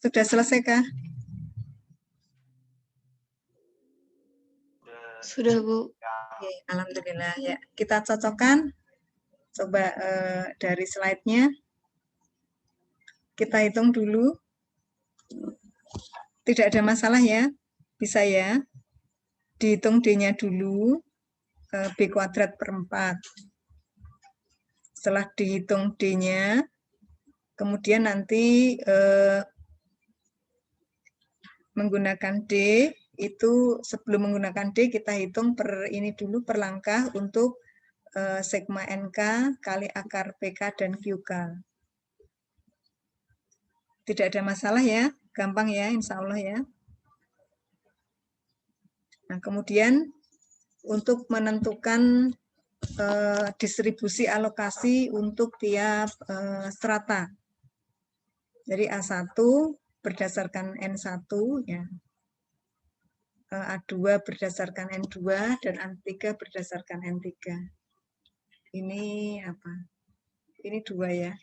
Sudah selesai kah? Sudah, Bu. Oke, alhamdulillah ya. Kita cocokkan. Coba dari slide-nya kita hitung dulu. Tidak ada masalah ya. Bisa ya. Dihitung D-nya dulu. B kuadrat per 4. Setelah dihitung D-nya, kemudian nanti menggunakan D, itu sebelum menggunakan D kita hitung per ini dulu per langkah untuk sigma NK kali akar PK dan QK. Tidak ada masalah ya, gampang ya insya Allah ya. Nah kemudian untuk menentukan distribusi alokasi untuk tiap strata. Jadi A1 berdasarkan N1 ya. A2 berdasarkan N2 dan A3 berdasarkan N3. Ini apa? Ini 2 ya.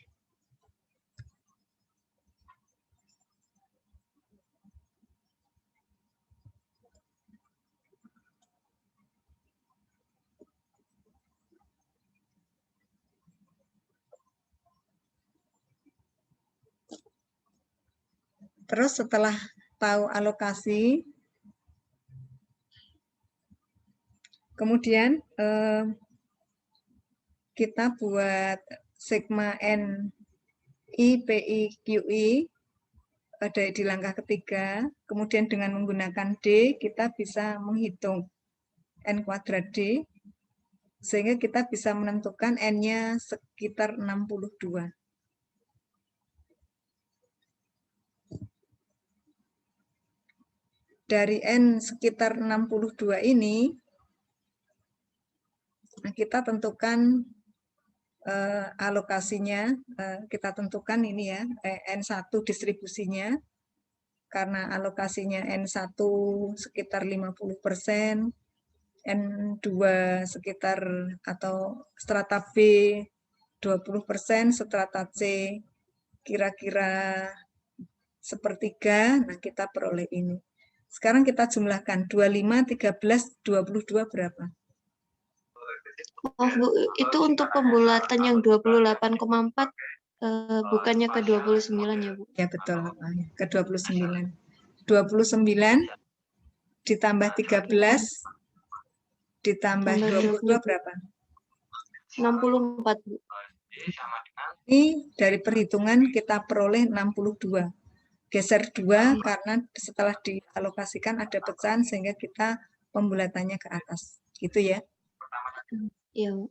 Terus setelah tahu alokasi, kemudian kita buat sigma N I PI QI pada di langkah ketiga. Kemudian dengan menggunakan D kita bisa menghitung N kuadrat D sehingga kita bisa menentukan N-nya sekitar 62. Dari N sekitar 62 ini, nah kita tentukan alokasinya, kita tentukan ini ya, N1 distribusinya, karena alokasinya N1 sekitar 50%, N2 sekitar atau strata B 20%, strata C kira-kira sepertiga, nah kita peroleh ini. Sekarang kita jumlahkan 25, 13, 22 berapa? Oh, Bu, itu untuk pembulatan yang 28,4 bukannya ke 29 ya, Bu? Ya betul, ke 29. 29 ditambah 13 ditambah 22 berapa? 64, Bu. Ini dari perhitungan kita peroleh 62. Geser 2 karena setelah dialokasikan ada pecahan sehingga kita pembulatannya ke atas. Gitu ya. Iya, Bu.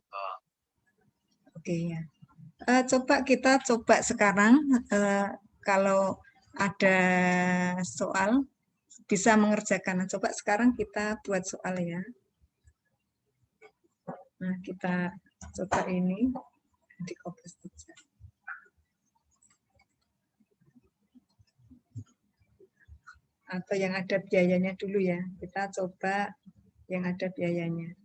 Oke ya. Coba kita coba sekarang kalau ada soal bisa mengerjakan. Coba sekarang kita buat soal ya. Nah, kita coba ini di copy saja. Atau yang ada biayanya dulu ya. Kita coba yang ada biayanya.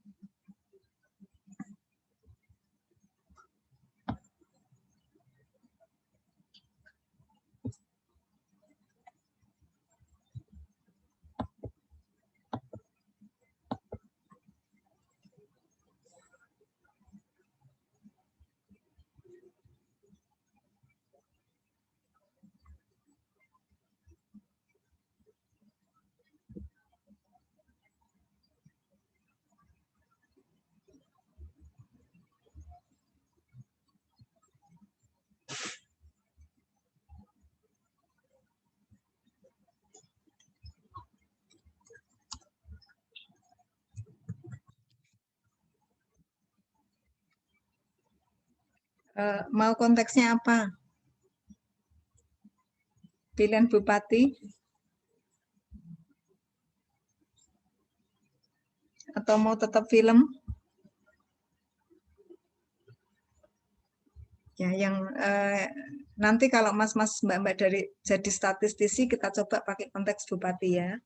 Mau konteksnya apa? Pilihan bupati? Atau mau tetap film? Ya, yang nanti kalau mas-mas mbak-mbak dari jadi statistisi kita coba pakai konteks bupati ya.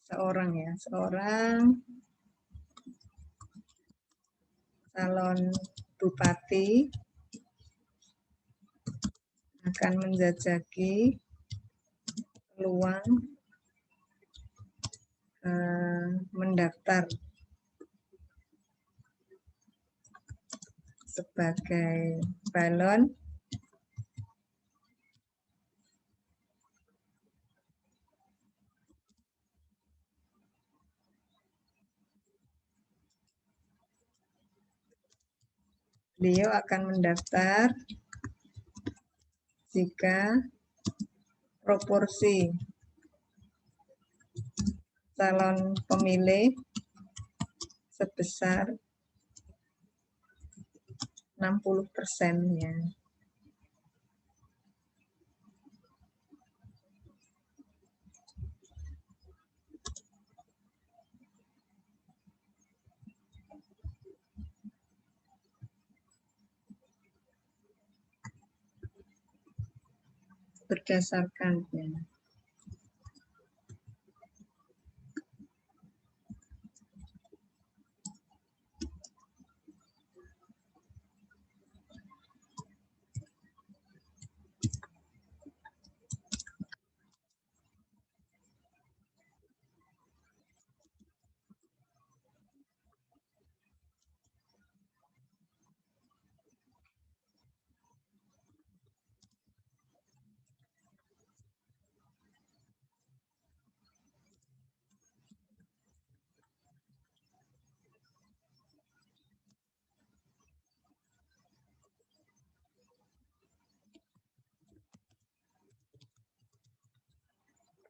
Seorang ya, seorang calon bupati akan menjajaki peluang mendaftar sebagai balon beliau akan mendaftar jika proporsi calon pemilih sebesar 60%-nya. Berdasarkan ya.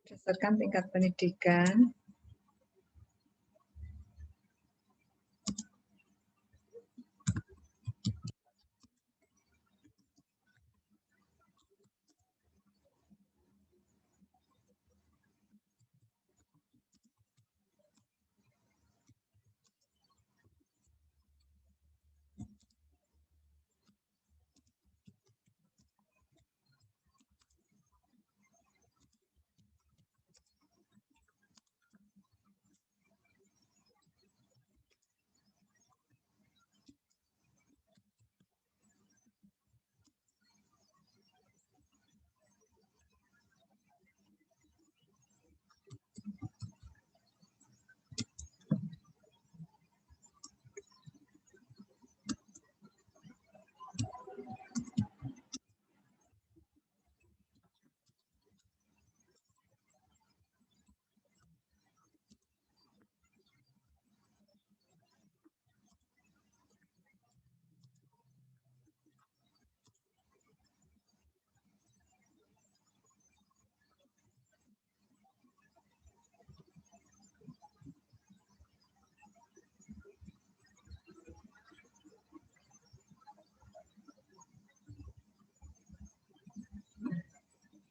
Berdasarkan tingkat pendidikan,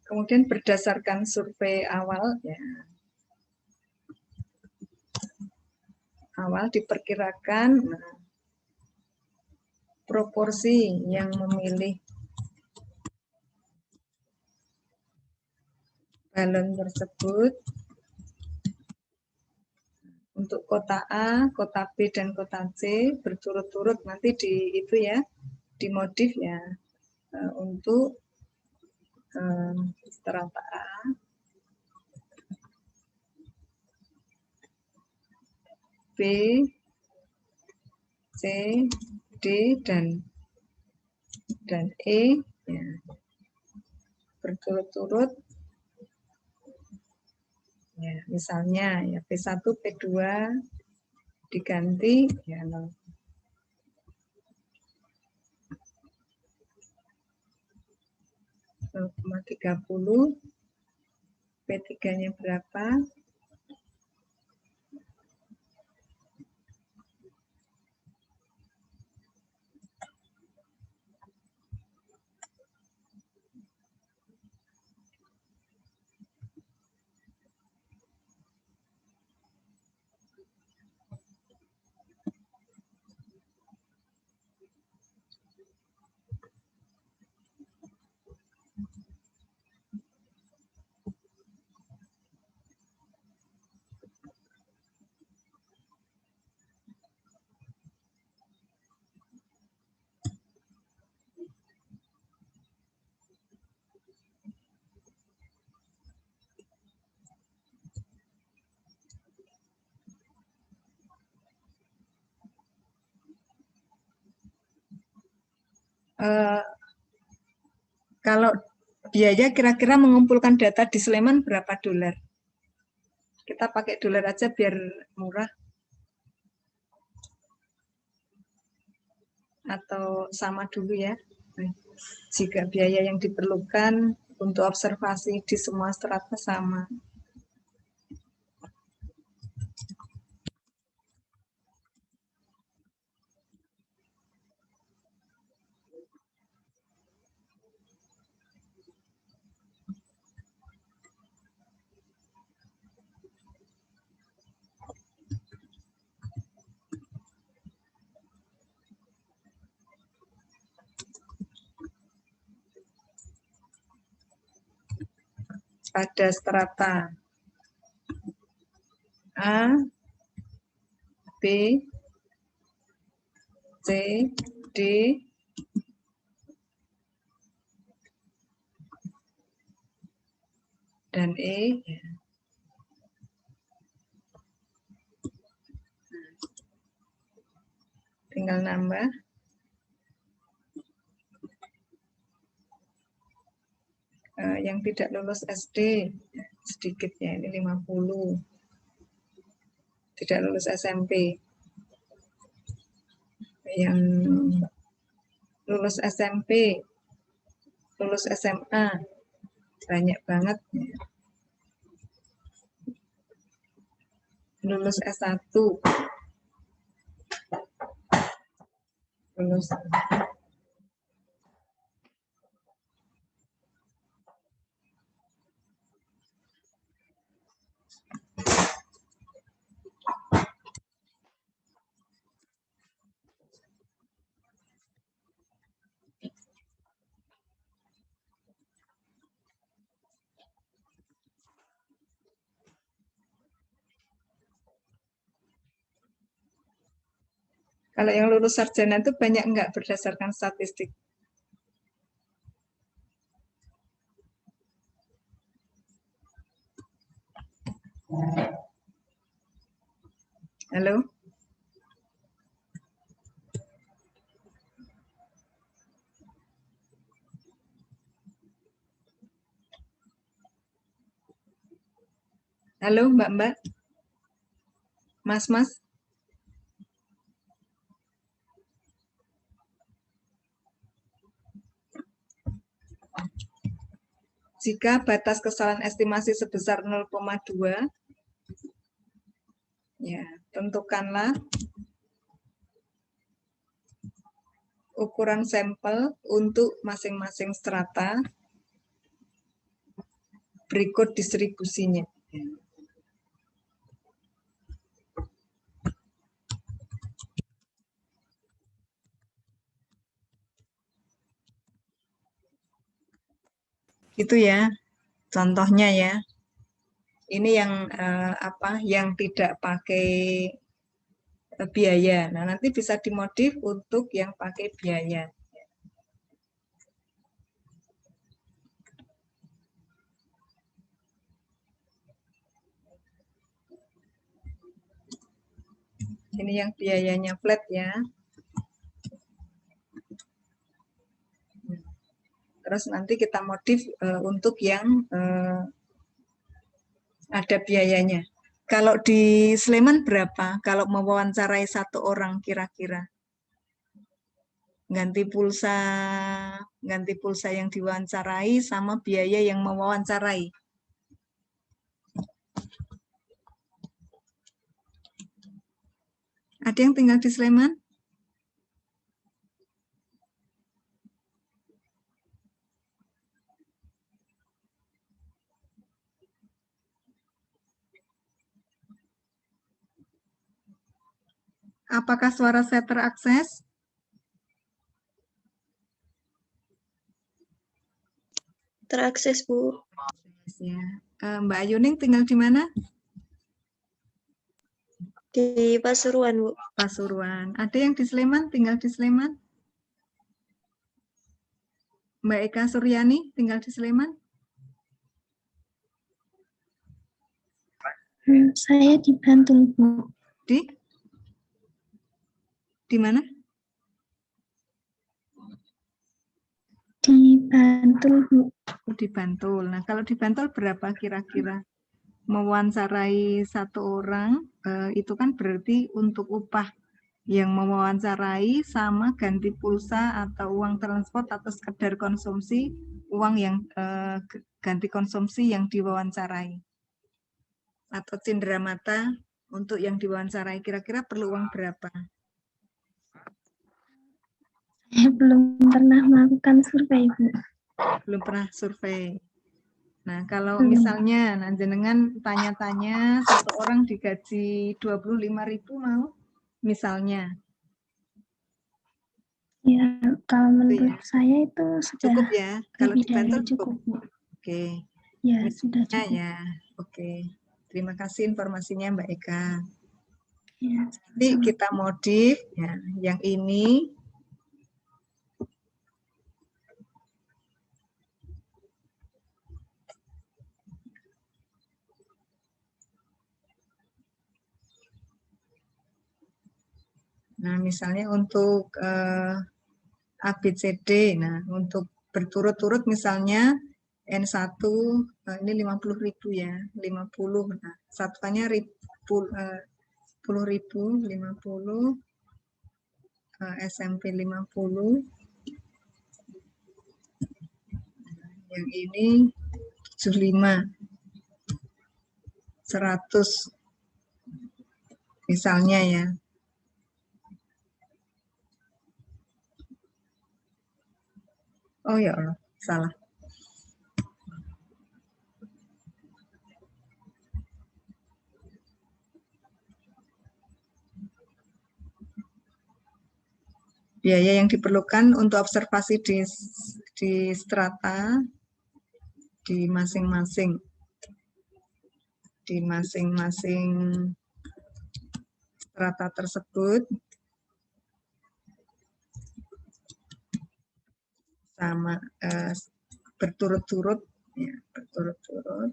kemudian berdasarkan survei awal, ya, awal diperkirakan proporsi yang memilih balon tersebut untuk kota A, kota B, dan kota C berturut-turut nanti dimodif ya untuk strata A, B, C, D, dan E ya, berturut-turut ya, misalnya ya P1, P2 diganti ya 0,30, P3-nya berapa? Kalau biaya kira-kira mengumpulkan data di Sleman berapa dolar? Kita pakai dolar aja biar murah. Atau sama dulu ya. Jika biaya yang diperlukan untuk observasi di semua strata sama. Pada strata A, B, C, D, dan E. Tinggal nambah. Yang tidak lulus SD, sedikit ya, ini 50. Tidak lulus SMP. Yang lulus SMP, lulus SMA, banyak banget. Lulus S1, lulus kalau yang lulus sarjana itu banyak enggak berdasarkan statistik? Halo? Halo, Mbak-mbak? Mas-mas? Jika batas kesalahan estimasi sebesar 0,2, ya, tentukanlah ukuran sampel untuk masing-masing strata, berikut distribusinya. Itu ya, contohnya ya. Ini yang yang tidak pakai biaya. Nah, nanti bisa dimodif untuk yang pakai biaya. Ini yang biayanya flat ya. Terus nanti kita modif untuk yang ada biayanya. Kalau di Sleman berapa? Kalau mewawancarai satu orang kira-kira? Ganti pulsa yang diwawancarai sama biaya yang mewawancarai. Ada yang tinggal di Sleman? Apakah suara saya terakses? Terakses, Bu. Ya. Mbak Ayuning tinggal di mana? Di Pasuruan, Bu. Pasuruan. Ada yang di Sleman? Tinggal di Sleman? Mbak Eka Suryani tinggal di Sleman? Saya di Bantul, Bu. Di mana? Di Bantul, Bu. Di Bantul. Nah, kalau di Bantul berapa kira-kira? Mewawancarai satu orang, itu kan berarti untuk upah yang mewawancarai sama ganti pulsa atau uang transport atau sekedar konsumsi, uang yang ganti konsumsi yang diwawancarai. Atau cindera mata untuk yang diwawancarai, kira-kira perlu uang berapa? Saya belum pernah melakukan survei, Bu. Belum pernah survei. Nah, kalau Belum. misalnya jenengan tanya-tanya satu orang digaji 25.000 mau? Misalnya. Ya, kalau menurut ya. saya itu sudah Cukup ya. Kalau lebih di Bantul dari cukup, Bu. Oke. Ya, Misalnya, sudah cukup. ya. Oke. Terima kasih informasinya Mbak Eka. Ya, Nanti kita modif ya, yang ini nah misalnya untuk ABCD, nah untuk berturut-turut misalnya N1 ini 50.000 ya, 50. Nah, satuannya 10.000, 50 SMP 50. Yang ini 75. 100 misalnya ya. Oh ya Allah, salah. Biaya yang diperlukan untuk observasi di strata di masing-masing strata tersebut sama berturut-turut ya, berturut-turut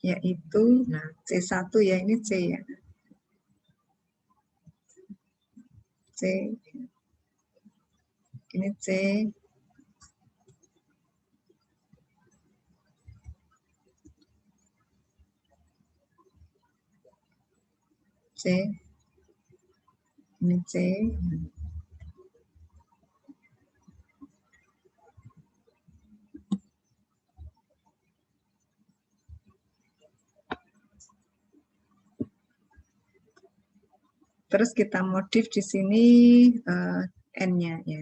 yaitu nah C1 ya, ini C ya, C ini C ini C. Terus kita modif di sini N-nya ya.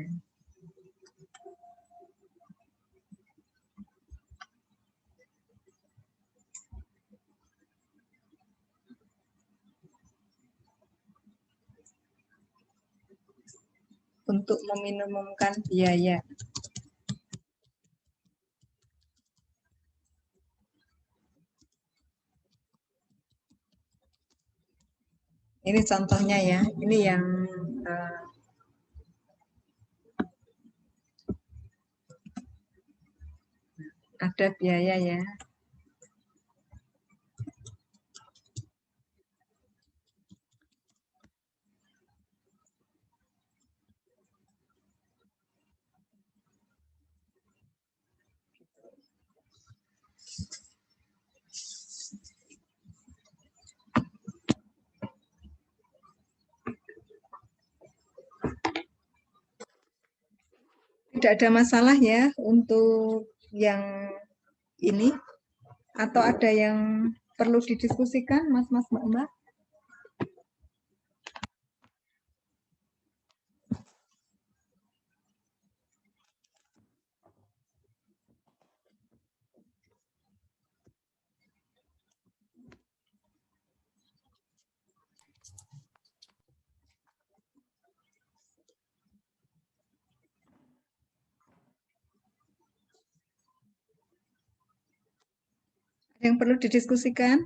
Untuk meminimumkan biaya. Ini contohnya ya, ini yang ada biaya ya. Tidak ada masalah ya untuk yang ini, atau ada yang perlu didiskusikan Mas Mbak? Yang perlu didiskusikan?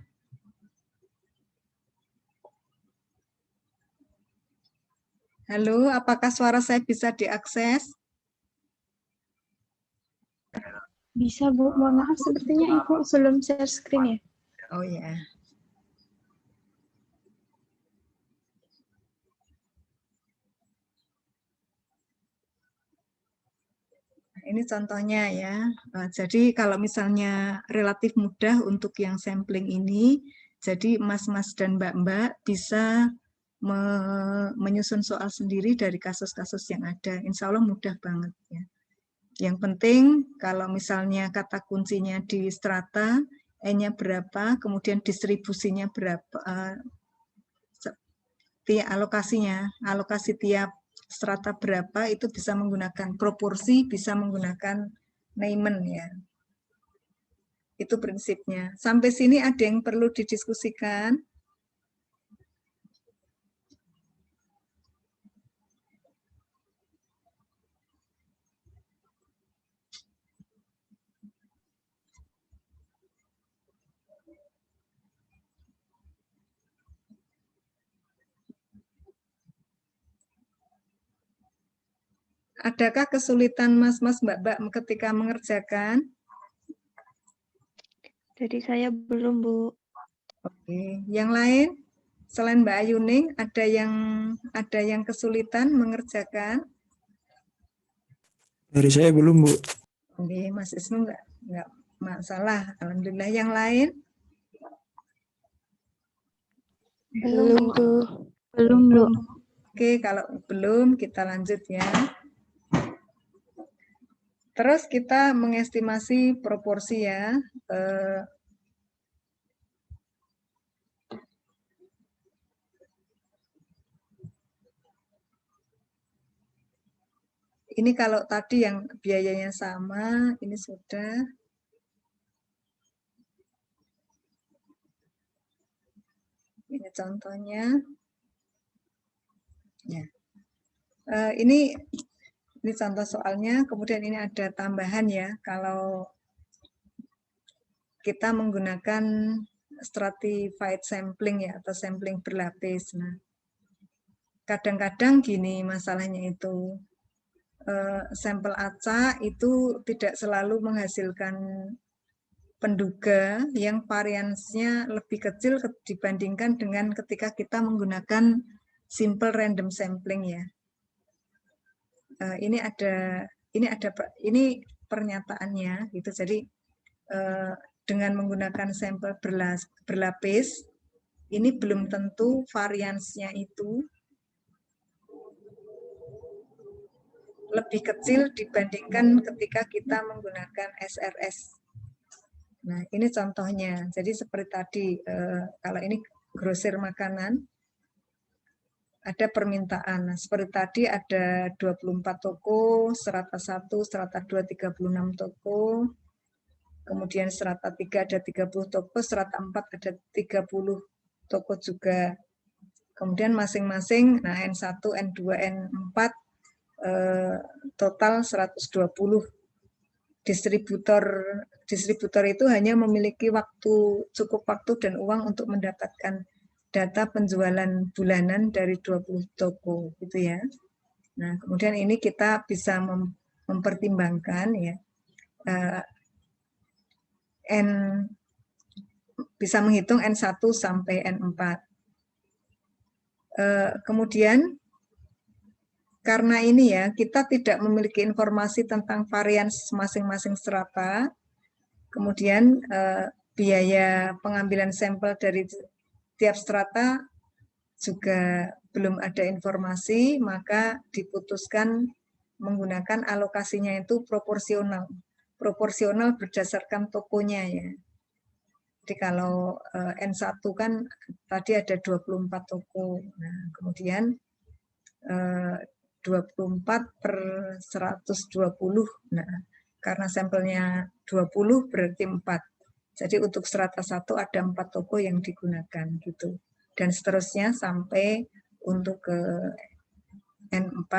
Halo, apakah suara saya bisa diakses? Bisa, Bu. Mohon maaf, sepertinya Ibu belum share screen ya? Oh ya. Ini contohnya ya. Jadi kalau misalnya relatif mudah untuk yang sampling ini, jadi mas-mas dan mbak-mbak bisa menyusun soal sendiri dari kasus-kasus yang ada. Insya Allah mudah banget ya. Yang penting kalau misalnya kata kuncinya di strata, N-nya berapa, kemudian distribusinya berapa, alokasi tiap strata berapa, itu bisa menggunakan proporsi, bisa menggunakan Neyman ya. Itu prinsipnya. Sampai sini ada yang perlu didiskusikan? Adakah kesulitan mas-mas mbak-mbak ketika mengerjakan? Jadi saya belum, Bu. Oke, yang lain selain Mbak Ayuning ada yang kesulitan mengerjakan? Dari saya belum, Bu. Oke, Mas Isnu enggak masalah. Alhamdulillah. Yang lain? Belum, Bu. Belum, Bu. Oke, kalau belum kita lanjut ya. Terus kita mengestimasi proporsi ya. Ini kalau tadi yang biayanya sama, ini sudah. Ini contohnya. Ya. Ini contoh soalnya, kemudian ini ada tambahan ya. Kalau kita menggunakan stratified sampling ya, atau sampling berlapis. Nah, kadang-kadang gini masalahnya itu. Sampel acak itu tidak selalu menghasilkan penduga yang variansnya lebih kecil dibandingkan dengan ketika kita menggunakan simple random sampling ya. Ini pernyataannya gitu. Jadi dengan menggunakan sampel berlapis ini belum tentu variansnya itu lebih kecil dibandingkan ketika kita menggunakan SRS. Nah, ini contohnya. Jadi seperti tadi, kalau ini grosir makanan, ada permintaan. Nah, seperti tadi ada 24 toko, strata 1, strata 2, 36 toko, kemudian strata 3 ada 30 toko, strata 4 ada 30 toko juga. Kemudian masing-masing, nah N1, N2, N4, total 120. Distributor itu hanya memiliki cukup waktu dan uang untuk mendapatkan data penjualan bulanan dari 20 toko gitu ya. Nah, kemudian ini kita bisa mempertimbangkan ya bisa menghitung N1 sampai N4. Kemudian karena ini ya, kita tidak memiliki informasi tentang varians masing-masing strata, kemudian biaya pengambilan sampel dari tiap strata juga belum ada informasi, maka diputuskan menggunakan alokasinya itu proporsional. Proporsional berdasarkan tokonya ya. Jadi kalau N1 kan tadi ada 24 toko. Nah, kemudian 24 per 120. Nah, karena sampelnya 20 berarti 4. Jadi untuk strata 1 ada 4 toko yang digunakan gitu. Dan seterusnya sampai untuk ke N4.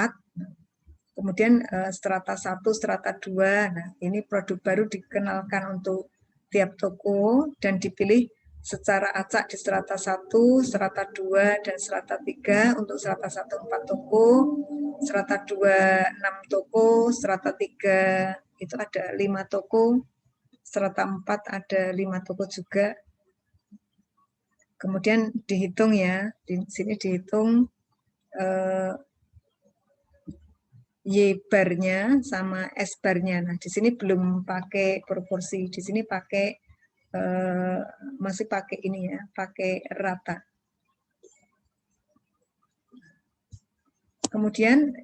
Kemudian strata 1, strata 2. Nah, ini produk baru dikenalkan untuk tiap toko dan dipilih secara acak di strata 1, strata 2, dan strata 3. Untuk strata 1 4 toko, strata 2 6 toko, strata 3 itu ada 5 toko, strata 4 ada 5 toko juga. Kemudian dihitung ya, di sini dihitung Y-barnya sama S-barnya. Nah, di sini belum pakai proporsi, di sini pakai masih pakai ini ya, pakai rata. Kemudian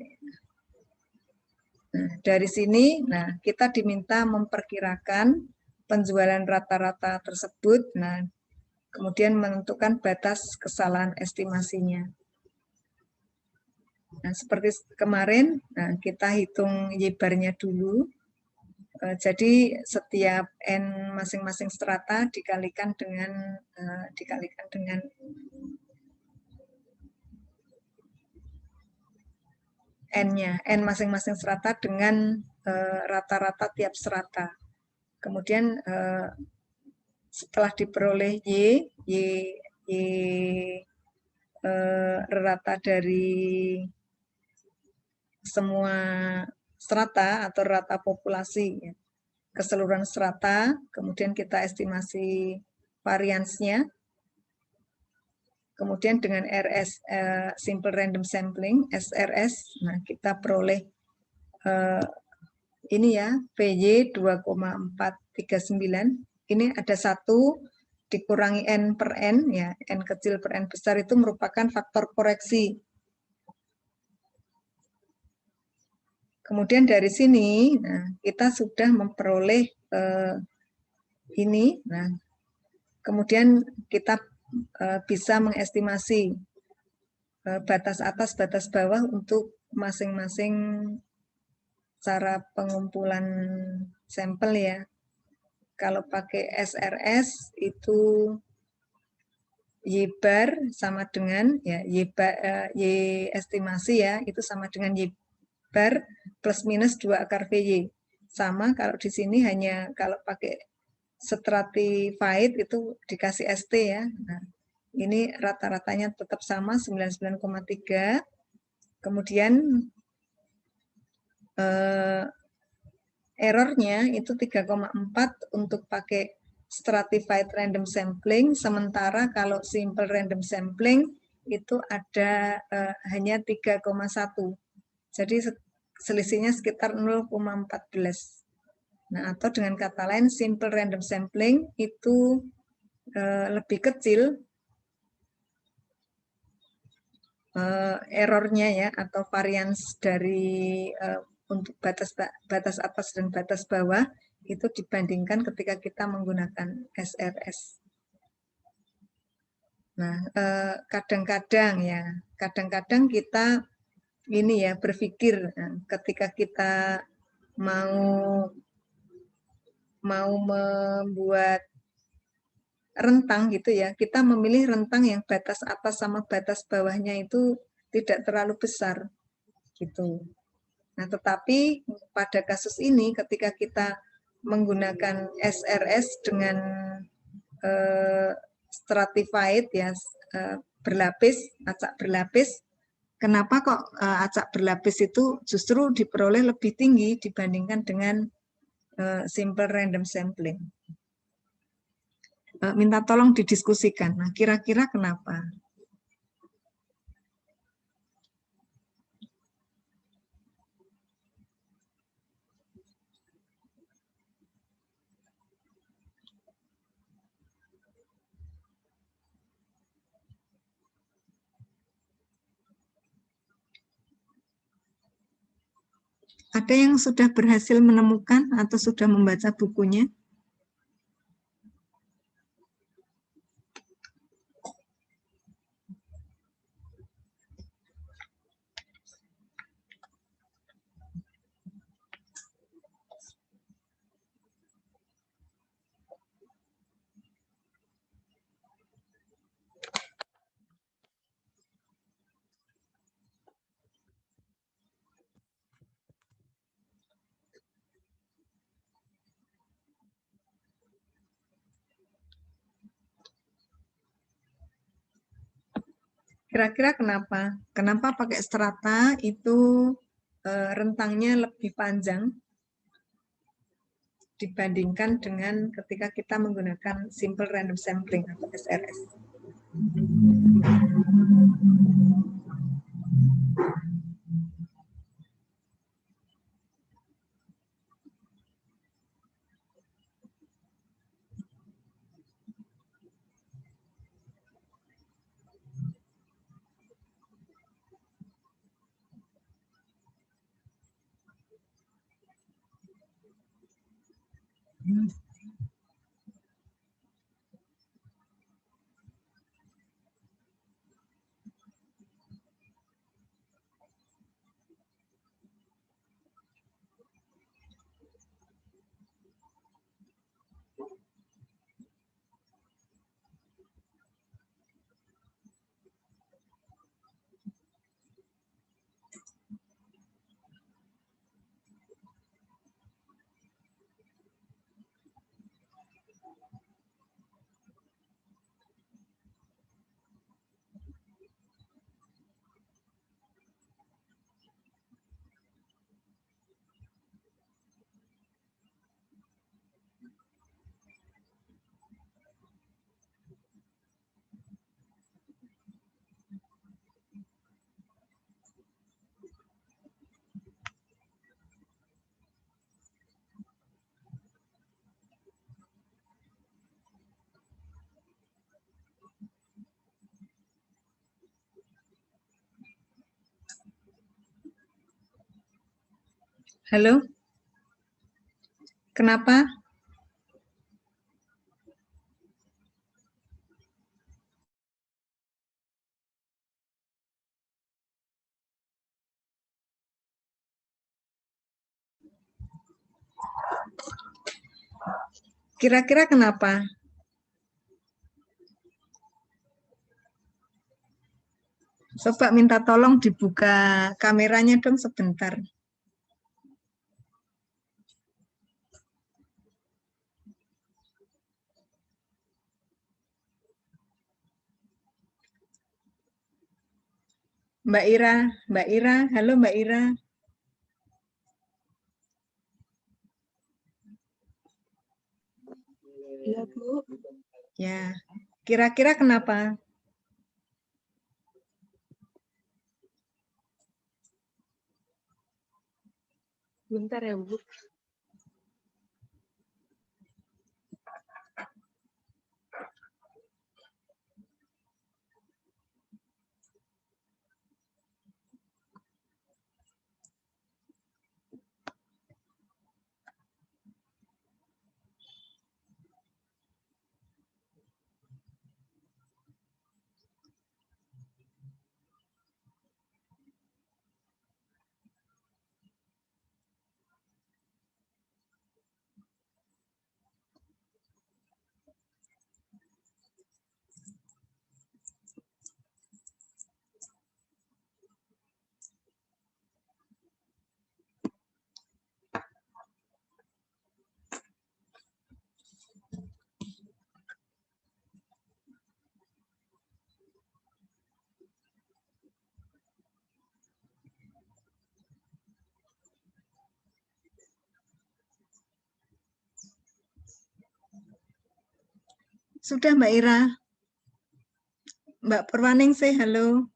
dari sini, kita diminta memperkirakan penjualan rata-rata tersebut. Nah, kemudian menentukan batas kesalahan estimasinya. Nah, seperti kemarin, kita hitung Y-barnya dulu. Jadi setiap N masing-masing strata dikalikan dengan N-nya, N masing-masing strata dengan rata-rata tiap strata. Kemudian setelah diperoleh Y rata dari semua strata atau rata populasi, ya, keseluruhan strata, kemudian kita estimasi variansnya, kemudian dengan RS simple random sampling SRS, nah kita peroleh ini ya PY 2,439. Ini ada 1 dikurangi N per N, ya N kecil per N besar itu merupakan faktor koreksi. Kemudian dari sini, kita sudah memperoleh ini. Nah, kemudian kita bisa mengestimasi batas atas, batas bawah untuk masing-masing cara pengumpulan sampel ya. Kalau pakai SRS itu Y-bar sama dengan ya Y estimasi ya, itu sama dengan Y-bar plus minus 2 akar VY. Sama kalau di sini hanya kalau pakai stratified itu dikasih ST ya. Nah, ini rata-ratanya tetap sama 99,3. Kemudian errornya itu 3,4 untuk pakai stratified random sampling, sementara kalau simple random sampling itu ada hanya 3,1. Jadi selisihnya sekitar 0,14. Nah, atau dengan kata lain simple random sampling itu lebih kecil errornya ya, atau varians dari untuk batas atas dan batas bawah itu dibandingkan ketika kita menggunakan SRS. Nah, kadang-kadang kita ini ya berpikir ketika kita mau membuat rentang gitu ya, kita memilih rentang yang batas atas sama batas bawahnya itu tidak terlalu besar gitu. Nah, tetapi pada kasus ini ketika kita menggunakan SRS dengan stratified ya, berlapis, acak berlapis, kenapa kok acak berlapis itu justru diperoleh lebih tinggi dibandingkan dengan simple random sampling? Minta tolong didiskusikan. Nah, kira-kira kenapa? Ada yang sudah berhasil menemukan atau sudah membaca bukunya? Kira-kira kenapa? Kenapa pakai strata itu rentangnya lebih panjang dibandingkan dengan ketika kita menggunakan simple random sampling atau SRS? Halo? Kenapa? Kira-kira kenapa? Coba minta tolong dibuka kameranya dong sebentar. Mbak Ira, halo Mbak Ira. Iya, Bu. Ya, kira-kira kenapa? Bentar ya, Bu. Sudah Mbak Ira. Mbak Perwaning say halo.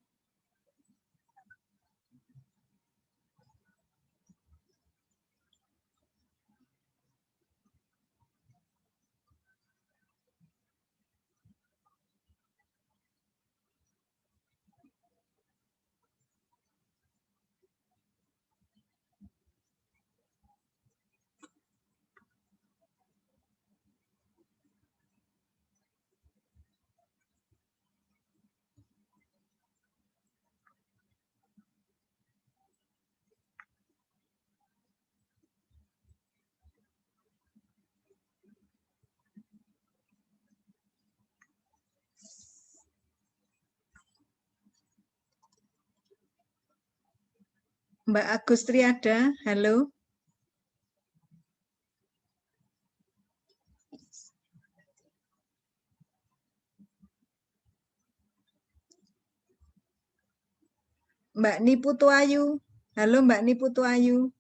Mbak Agustriada, halo. Mbak Niputu Ayu, halo Mbak Niputu Ayu.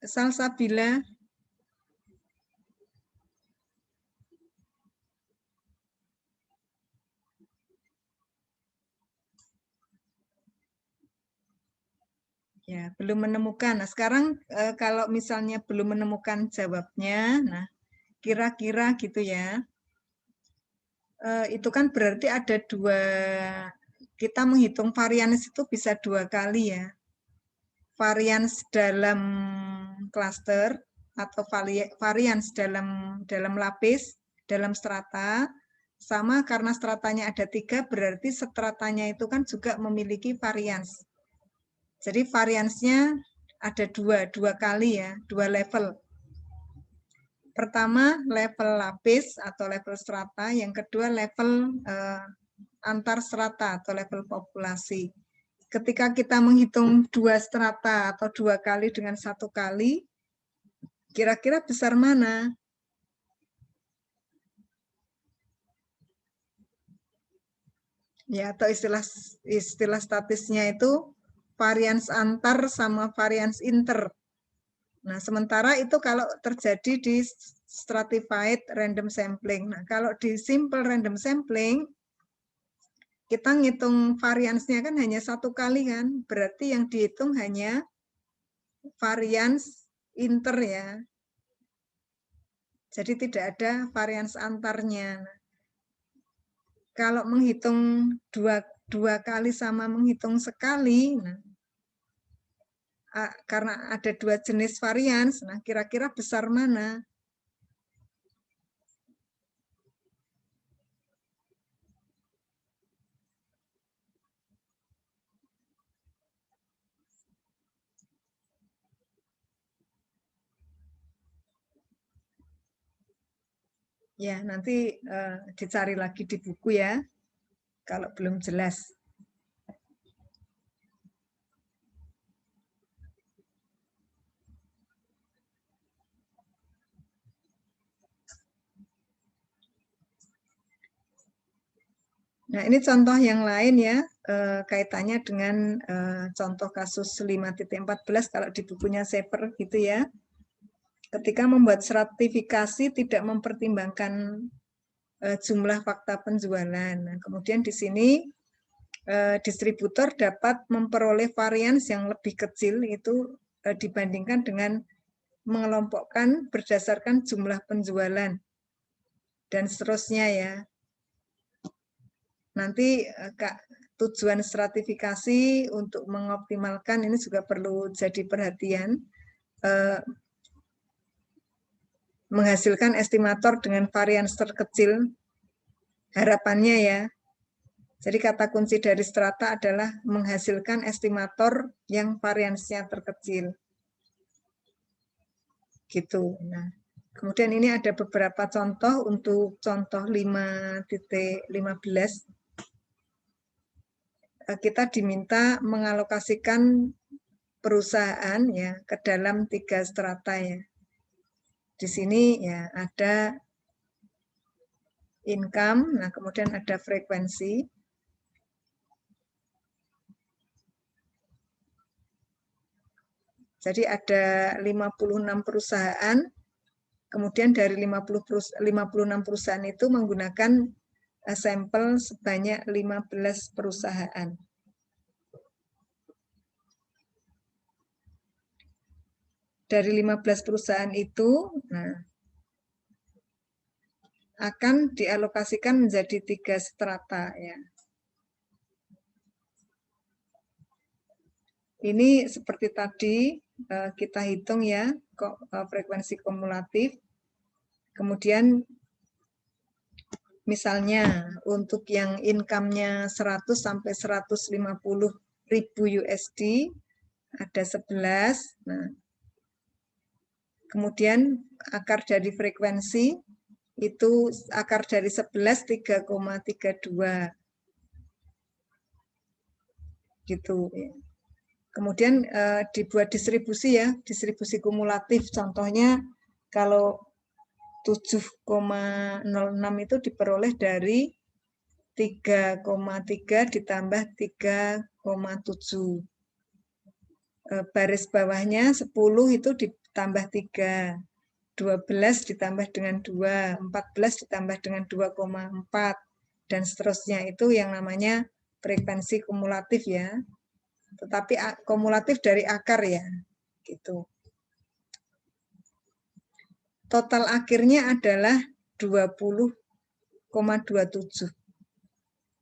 Salsabila, ya belum menemukan. Nah, sekarang kalau misalnya belum menemukan jawabnya, nah kira-kira gitu ya, itu kan berarti ada dua, kita menghitung varians itu bisa dua kali ya. Varians dalam klaster atau varians dalam lapis, dalam strata, sama karena stratanya ada 3, berarti stratanya itu kan juga memiliki varians. Jadi variansnya ada dua kali ya, 2 level. Pertama level lapis atau level strata, yang kedua level antar strata atau level populasi. ketika kita menghitung 2 strata atau 2 kali dengan 1 kali, kira-kira besar mana? Ya, atau istilah statisnya itu varians antar sama varians inter. Nah, sementara itu kalau terjadi di stratified random sampling. Nah, kalau di simple random sampling, kita ngitung variansnya kan hanya 1 kali kan, berarti yang dihitung hanya varians inter ya. Jadi tidak ada varians antarnya. Nah, kalau menghitung dua kali sama menghitung sekali, nah, karena ada 2 jenis varians, nah kira-kira besar mana? Ya, nanti dicari lagi di buku ya, kalau belum jelas. Nah, ini contoh yang lain ya, kaitannya dengan contoh kasus 5.14 kalau di bukunya Shaper gitu ya. Ketika membuat stratifikasi tidak mempertimbangkan jumlah fakta penjualan. Nah, kemudian di sini distributor dapat memperoleh varians yang lebih kecil itu dibandingkan dengan mengelompokkan berdasarkan jumlah penjualan dan seterusnya ya. Nanti tujuan stratifikasi untuk mengoptimalkan ini juga perlu jadi perhatian, menghasilkan estimator dengan varians terkecil, harapannya ya. Jadi kata kunci dari strata adalah menghasilkan estimator yang variansnya terkecil. Gitu. Nah, kemudian ini ada beberapa contoh untuk contoh 5.15. Kita diminta mengalokasikan perusahaan ya ke dalam 3 strata ya. Di sini ya ada income, nah kemudian ada frekuensi. Jadi ada 56 perusahaan, kemudian dari 56 perusahaan itu menggunakan sampel sebanyak 15 perusahaan. Dari 15 perusahaan itu, nah, akan dialokasikan menjadi 3 strata ya. Ini seperti tadi kita hitung ya, frekuensi kumulatif. Kemudian misalnya untuk yang income-nya 100 sampai 150 ribu USD ada 11. Nah, kemudian akar dari frekuensi itu akar dari 11 3,32 gitu ya. Kemudian dibuat distribusi ya, distribusi kumulatif. Contohnya kalau 7,06 itu diperoleh dari 3,3 ditambah 3,7. Baris bawahnya 10 itu ditambah 3. 12 ditambah dengan 2, 14 ditambah dengan 2,4, dan seterusnya. Itu yang namanya frekuensi kumulatif ya. Tetapi kumulatif dari akar ya, gitu. Total akhirnya adalah 20,27.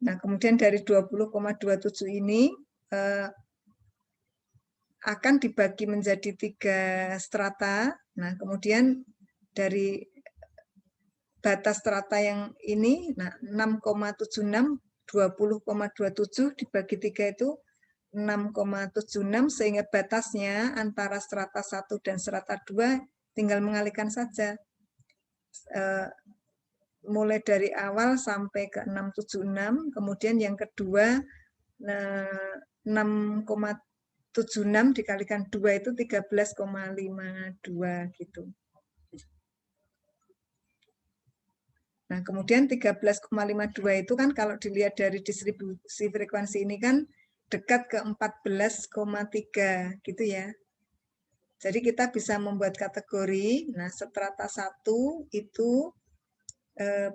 Nah, kemudian dari 20,27 ini akan dibagi menjadi 3 strata. Nah, kemudian dari batas strata yang ini, nah 6,76, 20,27 dibagi 3 itu 6,76, sehingga batasnya antara strata 1 dan strata 2 tinggal mengalihkan saja. Mulai dari awal sampai ke 676, kemudian yang kedua 6,76 6,76 dikalikan 2 itu 13,52 gitu. Nah, kemudian 13,52 itu kan kalau dilihat dari distribusi frekuensi ini kan dekat ke 14,3 gitu ya. Jadi kita bisa membuat kategori, nah strata 1 itu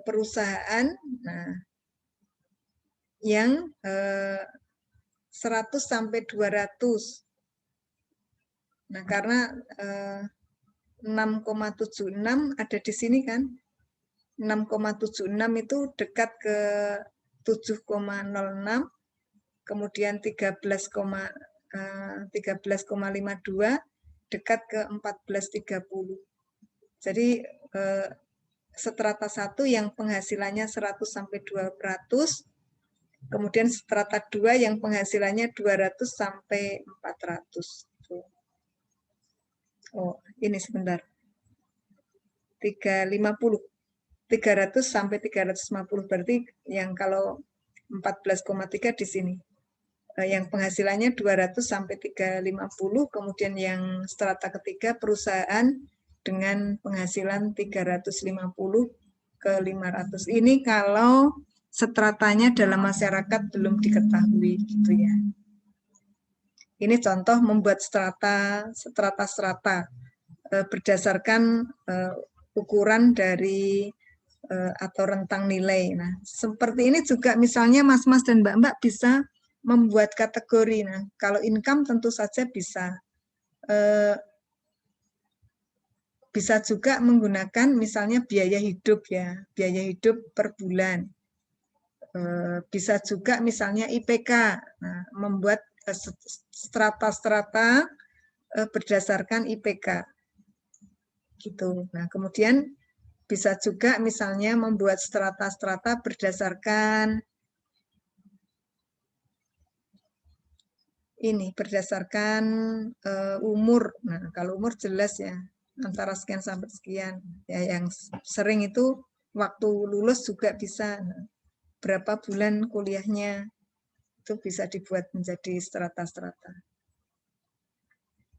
perusahaan yang 100 sampai 200. Nah, karena 6,76 ada di sini kan. 6,76 itu dekat ke 7,06, kemudian 13,52 dekat ke 14,30. Jadi strata 1 yang penghasilannya 100 sampai 200, kemudian strata 2 yang penghasilannya 200 sampai 400. Oh, ini sebentar. 350. 300 sampai 350 berarti yang kalau 14,3 di sini. Yang penghasilannya 200 sampai 350, kemudian yang strata ketiga perusahaan dengan penghasilan 350 ke 500. Ini kalau stratanya dalam masyarakat belum diketahui gitu ya. Ini contoh membuat strata berdasarkan ukuran dari atau rentang nilai. Nah, seperti ini juga misalnya mas-mas dan mbak-mbak bisa membuat kategori. Nah, kalau income tentu saja bisa. Bisa juga menggunakan misalnya biaya hidup ya, biaya hidup per bulan. Bisa juga misalnya IPK, nah, membuat strata-strata berdasarkan IPK. Gitu. Nah, kemudian bisa juga misalnya membuat strata-strata berdasarkan ini, berdasarkan umur. Nah, kalau umur jelas ya, antara sekian sampai sekian. Ya, yang sering itu waktu lulus juga bisa. Nah, berapa bulan kuliahnya, itu bisa dibuat menjadi strata-strata.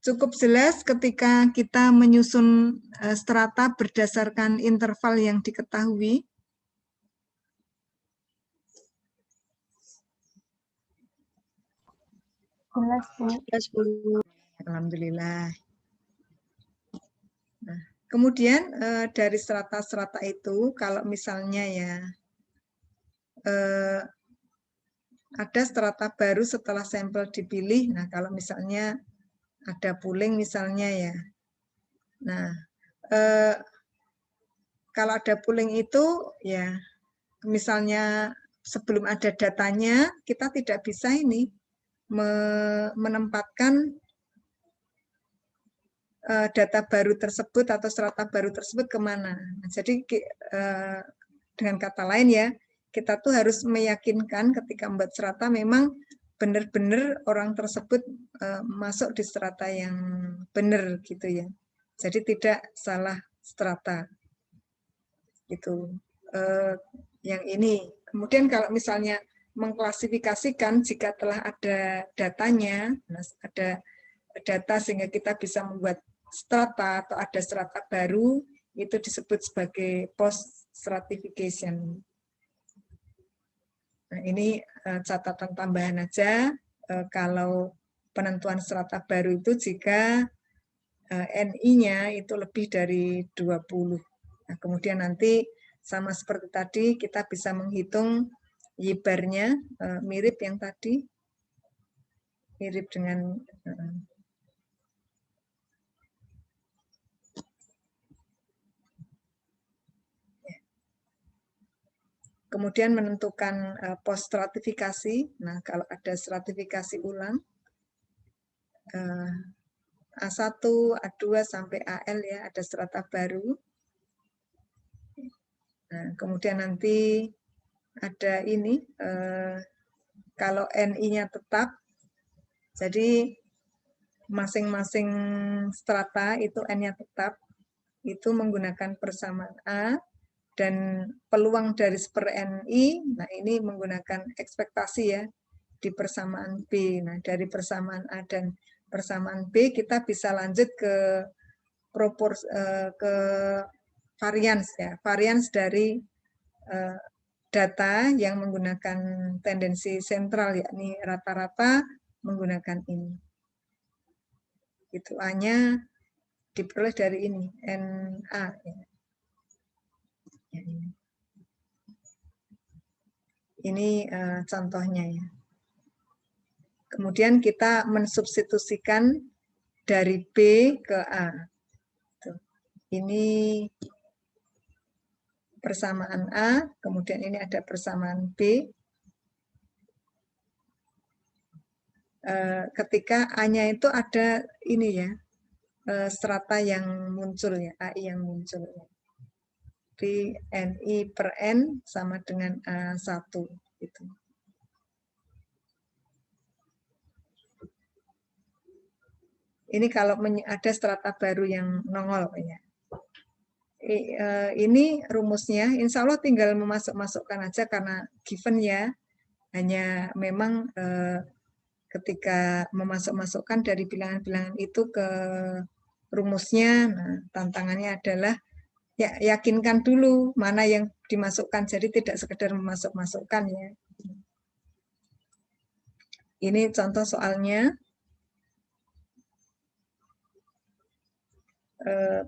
Cukup jelas ketika kita menyusun strata berdasarkan interval yang diketahui. Jelas, Bu. Alhamdulillah. Nah, kemudian dari strata-strata itu, kalau misalnya ya ada strata baru setelah sampel dipilih, nah kalau misalnya ada pooling misalnya ya. Nah, kalau ada pooling itu ya misalnya sebelum ada datanya kita tidak bisa ini menempatkan data baru tersebut atau strata baru tersebut kemana. Nah, jadi dengan kata lain ya, kita tuh harus meyakinkan ketika membuat strata memang benar-benar orang tersebut masuk di strata yang benar gitu ya. Jadi tidak salah strata gitu. Yang ini. Kemudian kalau misalnya mengklasifikasikan jika telah ada datanya, ada data sehingga kita bisa membuat strata atau ada strata baru, itu disebut sebagai post stratification. Nah, ini catatan tambahan aja kalau penentuan strata baru itu jika NI-nya itu lebih dari 20. Nah, kemudian nanti sama seperti tadi kita bisa menghitung Y-bar-nya mirip yang tadi, mirip dengan kemudian menentukan post stratifikasi. Nah, kalau ada stratifikasi ulang A1, A2 sampai AL ya, ada strata baru. Nah, kemudian nanti ada ini kalau NI-nya tetap, jadi masing-masing strata itu N-nya tetap, itu menggunakan persamaan A, dan peluang dari per NI, nah ini menggunakan ekspektasi ya, di persamaan B. Nah, dari persamaan A dan persamaan B kita bisa lanjut ke ke varians ya, varians dari data yang menggunakan tendensi sentral, yakni rata-rata menggunakan ini. Itu A-nya diperoleh dari ini, NA. Ya, ini contohnya ya. Kemudian kita mensubstitusikan dari B ke A. Ini persamaan A, kemudian ini ada persamaan B. Ketika A-nya itu ada ini ya, strata yang muncul ya, AI yang muncul ya. Di NI per N sama dengan A1 gitu. Ini kalau ada strata baru yang nongol ya. Ini rumusnya, insya Allah tinggal memasuk-masukkan aja karena given ya. Hanya memang ketika memasuk-masukkan dari bilangan-bilangan itu ke rumusnya, nah, tantangannya adalah ya, yakinkan dulu mana yang dimasukkan, jadi tidak sekedar memasuk-masukkan ya. Ini contoh soalnya.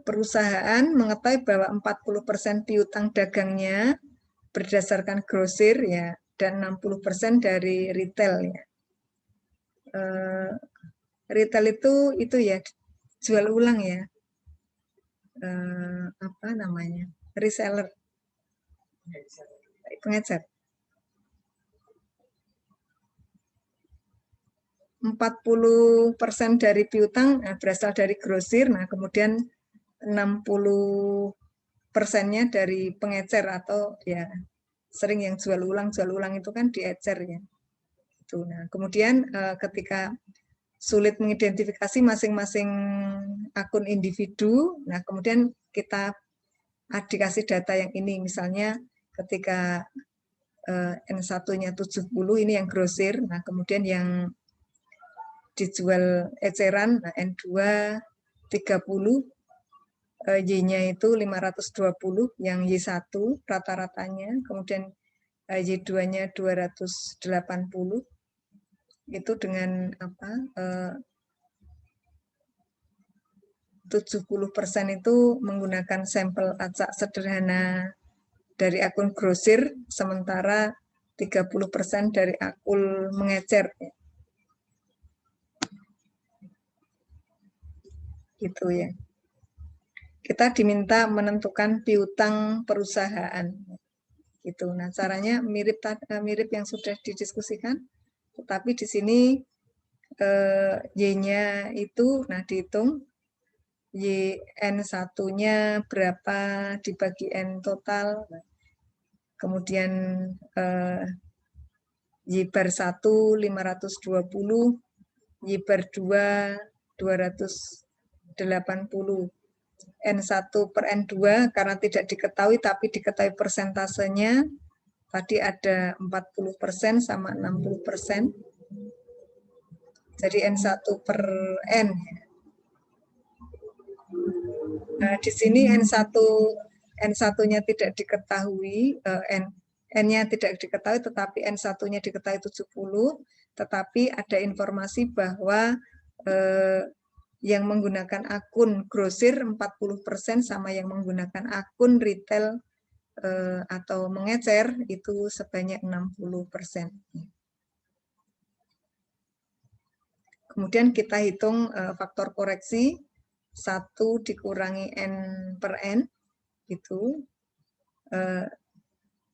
Perusahaan mengetahui bahwa 40% piutang dagangnya berdasarkan grosir ya, dan 60% dari retail ya. Retail itu ya jual ulang ya. Apa namanya? Reseller. Pengecer. 40% dari piutang berasal dari grosir, nah kemudian 60%-nya dari pengecer atau ya sering yang jual ulang itu kan diecer ya. Itu. Nah, kemudian ketika sulit mengidentifikasi masing-masing akun individu, nah kemudian kita dikasih data yang ini, misalnya ketika N1-nya 70 ini yang grosir, nah kemudian yang dijual eceran, nah N2 30, Y-nya itu 520, yang Y1 rata-ratanya, kemudian Y2-nya 280, itu dengan apa? 70% itu menggunakan sampel acak sederhana dari akun grosir, sementara 30% dari akun mengecer. Gitu ya. Kita diminta menentukan piutang perusahaan. Gitu. Nah, caranya mirip yang sudah didiskusikan, tetapi di sini Y-nya itu nah dihitung N1-nya berapa dibagi N total. Kemudian Y bar 1 520, Y bar 2 280. N1 per N2 karena tidak diketahui tapi diketahui persentasenya, tadi ada 40% sama 60%. Jadi N1 per N. Nah, di sini N1-nya tidak diketahui, N-nya tidak diketahui, tetapi N1-nya diketahui 70, tetapi ada informasi bahwa yang menggunakan akun grosir 40% sama yang menggunakan akun retail atau mengecer itu sebanyak 60%. Kemudian kita hitung faktor koreksi 1 dikurangi N per N, itu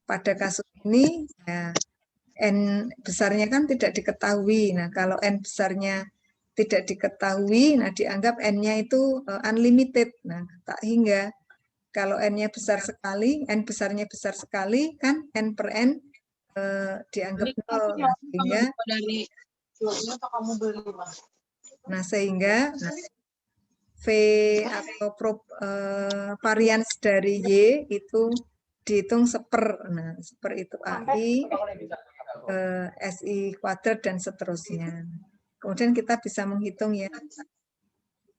pada kasus ini ya, N besarnya kan tidak diketahui. Nah, kalau N besarnya tidak diketahui, nah dianggap N-nya itu unlimited. Nah, tak hingga kalau N-nya besar sekali, N besarnya besar sekali, kan N per N dianggap 0. Nah, sehingga V atau varians dari Y itu dihitung 1/. Nah, 1/itu AI. SI kuadrat dan seterusnya. Kemudian kita bisa menghitung ya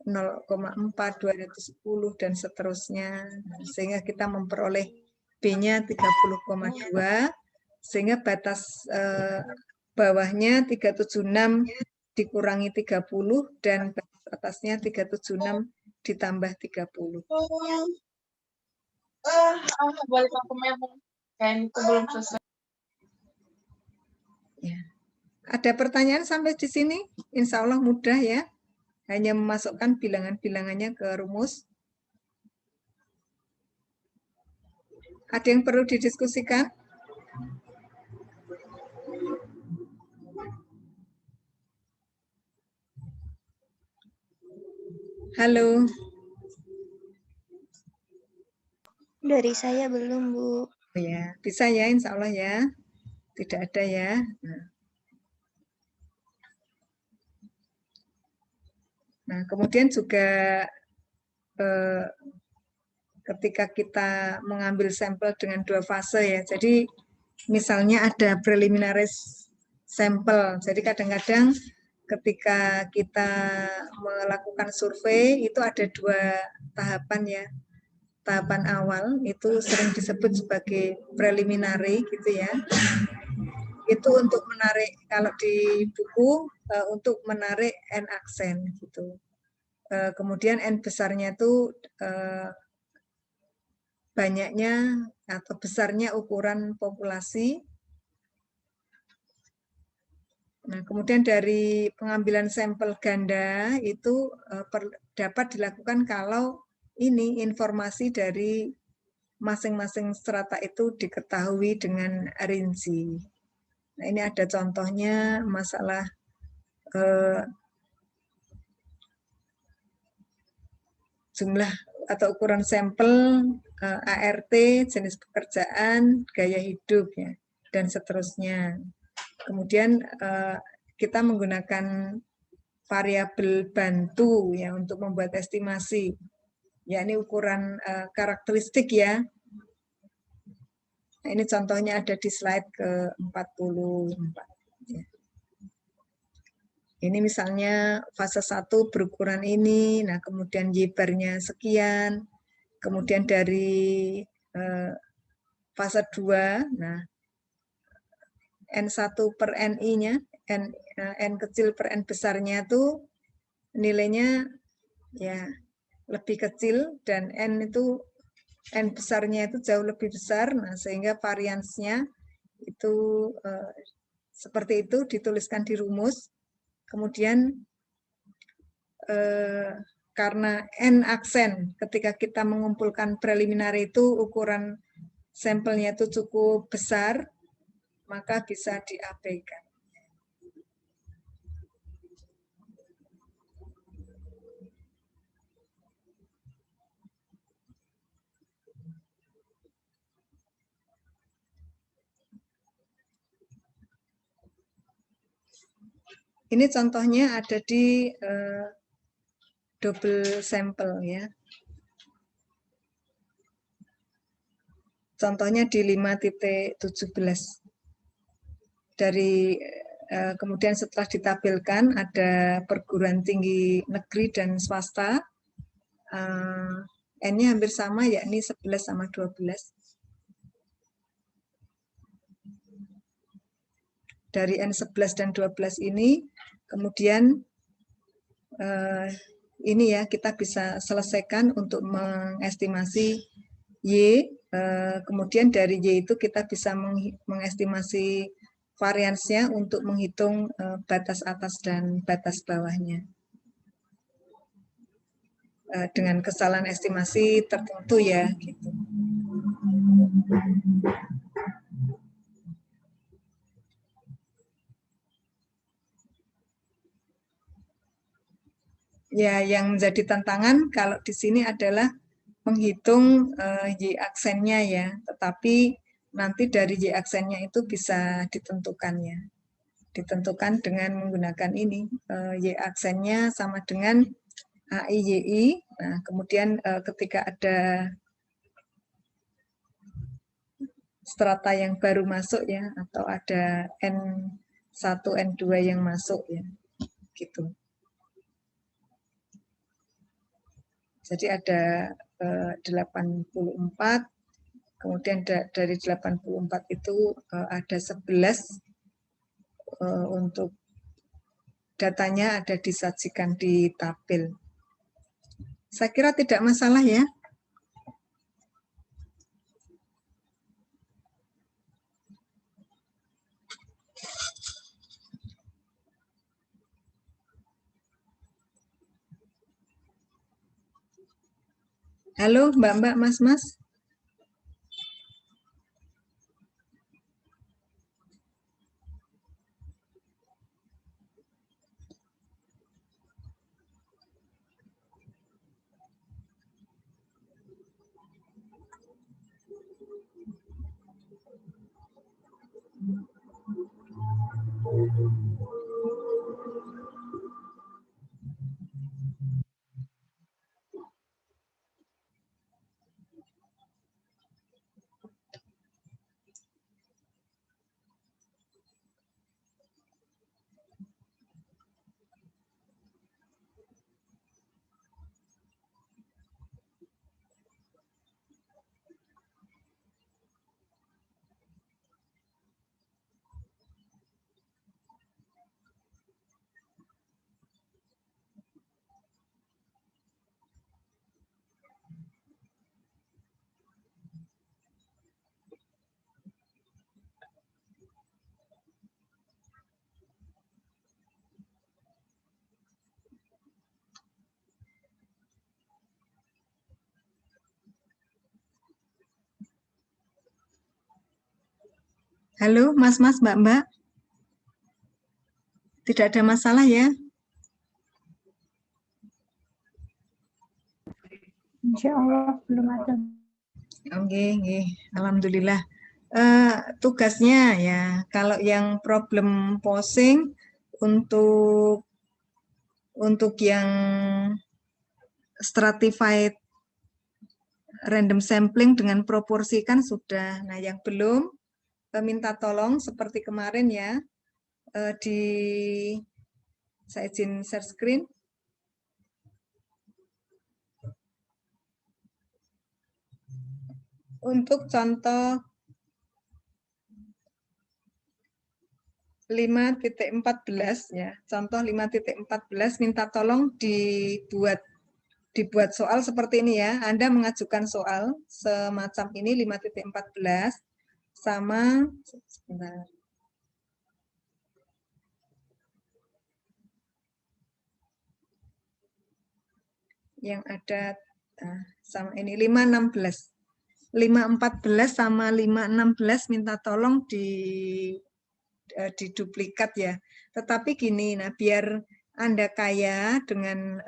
0,4, 210 dan seterusnya. Sehingga kita memperoleh B-nya 30,2 sehingga batas bawahnya 376 dikurangi 30 dan batas atasnya 376 ditambah 30. Balik aku memang kain itu belum selesai. Ya. Ada pertanyaan sampai di sini? Insya Allah mudah ya. Hanya memasukkan bilangan-bilangannya ke rumus. Ada yang perlu didiskusikan? Halo. Dari saya belum, Bu. Ya, bisa ya, insya Allah ya. Tidak ada ya. Nah, kemudian juga ketika kita mengambil sampel dengan 2 fase ya. Jadi misalnya ada preliminary sampel. Jadi kadang-kadang ketika kita melakukan survei itu ada 2 tahapan ya. Tahapan awal itu sering disebut sebagai preliminary gitu ya. Itu untuk menarik, kalau di buku untuk menarik N aksen gitu. Kemudian N besarnya itu banyaknya atau besarnya ukuran populasi. Nah, kemudian dari pengambilan sampel ganda itu dapat dilakukan kalau ini informasi dari masing-masing strata itu diketahui dengan rinci. Nah, ini ada contohnya masalah jumlah atau ukuran sampel, ART, jenis pekerjaan, gaya hidup, ya, dan seterusnya. Kemudian kita menggunakan variabel bantu ya untuk membuat estimasi, yakni ukuran karakteristik ya. Nah, ini contohnya ada di slide ke-44. Ya. Ini misalnya fase 1 berukuran ini, nah kemudian Y-bar-nya sekian, kemudian dari fase 2, nah N1 per NI-nya, N kecil per N besarnya itu nilainya ya lebih kecil dan N itu N besarnya itu jauh lebih besar, nah sehingga variansnya itu seperti itu dituliskan di rumus. Kemudian karena N aksen ketika kita mengumpulkan preliminary itu ukuran sampelnya itu cukup besar, maka bisa diabaikan. Ini contohnya ada di double sampel ya. Contohnya di 5.17. Dari kemudian setelah ditampilkan ada perguruan tinggi negeri dan swasta. N-nya hampir sama yakni 11 sama 12. Dari N11 dan 12 ini kemudian ini ya kita bisa selesaikan untuk mengestimasi Y, kemudian dari Y itu kita bisa mengestimasi variansnya untuk menghitung batas atas dan batas bawahnya. Dengan kesalahan estimasi tertentu ya gitu. Ya, yang menjadi tantangan kalau di sini adalah menghitung Y aksennya ya, tetapi nanti dari Y aksennya itu bisa ditentukan ya. Ditentukan dengan menggunakan ini, Y aksennya sama dengan AIYI. Nah, kemudian ketika ada strata yang baru masuk ya, atau ada N1, N2 yang masuk ya, gitu. Jadi ada 84, kemudian dari 84 itu ada 11 untuk datanya ada disajikan di tabel. Saya kira tidak masalah ya. Halo Mbak-mbak, Mas-mas. Halo Mas-mas, Mbak-mbak. Tidak ada masalah ya? Insya Allah belum ada. Oke, alhamdulillah. Tugasnya ya, kalau yang problem posing untuk yang stratified random sampling dengan proporsi kan sudah. Nah, yang belum minta tolong seperti kemarin ya, saya izin share screen. Untuk contoh 5.14 ya, contoh 5.14 minta tolong dibuat soal seperti ini ya. Anda mengajukan soal semacam ini 5.14 sama sebentar. Yang ada sama ini 5.16. 5.14 sama 5.16 minta tolong diduplikat ya. Tetapi gini, nah biar Anda kaya dengan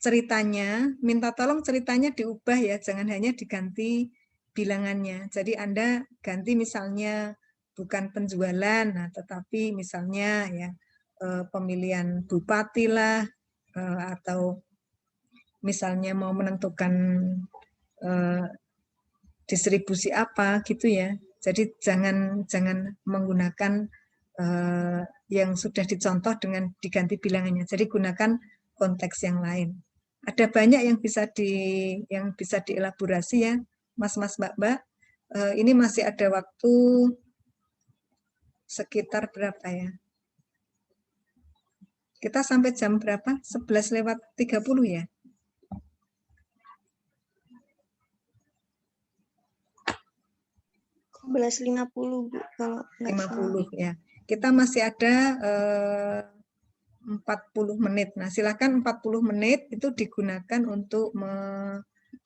ceritanya, minta tolong ceritanya diubah ya, jangan hanya diganti bilangannya. Jadi Anda ganti misalnya bukan penjualan, nah tetapi misalnya ya pemilihan bupati lah, atau misalnya mau menentukan distribusi apa gitu ya. Jadi jangan menggunakan yang sudah dicontoh dengan diganti bilangannya. Jadi gunakan konteks yang lain. Ada banyak yang bisa dielaborasi ya, Mas-mas, Mbak-mbak. Ini masih ada waktu sekitar berapa ya? Kita sampai jam berapa? 11:30 ya? 11.50 Bu, kalau nggak salah. 50 ya. Kita masih ada 40 menit. Nah, silakan 40 menit itu digunakan untuk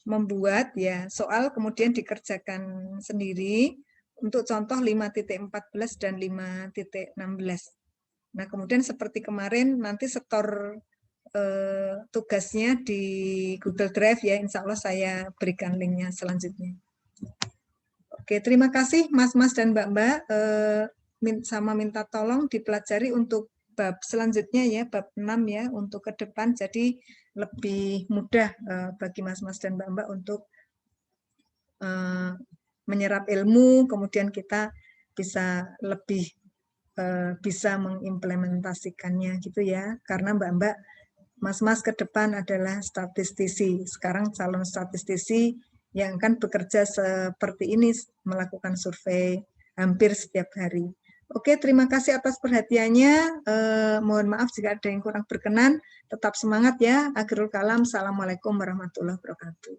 membuat ya soal, kemudian dikerjakan sendiri untuk contoh 5.14 dan 5.16. Nah, kemudian seperti kemarin nanti setor tugasnya di Google Drive ya, insya Allah saya berikan linknya selanjutnya. Oke, terima kasih Mas-mas dan Mbak-mbak. Sama minta tolong dipelajari untuk bab selanjutnya ya, bab 6 ya, untuk ke depan. Jadi lebih mudah bagi Mas-mas dan Mbak-mbak untuk menyerap ilmu, kemudian kita bisa lebih bisa mengimplementasikannya gitu ya. Karena Mbak-mbak, Mas-mas ke depan adalah statistisi. Sekarang calon statistisi yang akan bekerja seperti ini, melakukan survei hampir setiap hari. Oke, terima kasih atas perhatiannya. Mohon maaf jika ada yang kurang berkenan. Tetap semangat ya. Akhirul kalam. Assalamualaikum warahmatullahi wabarakatuh.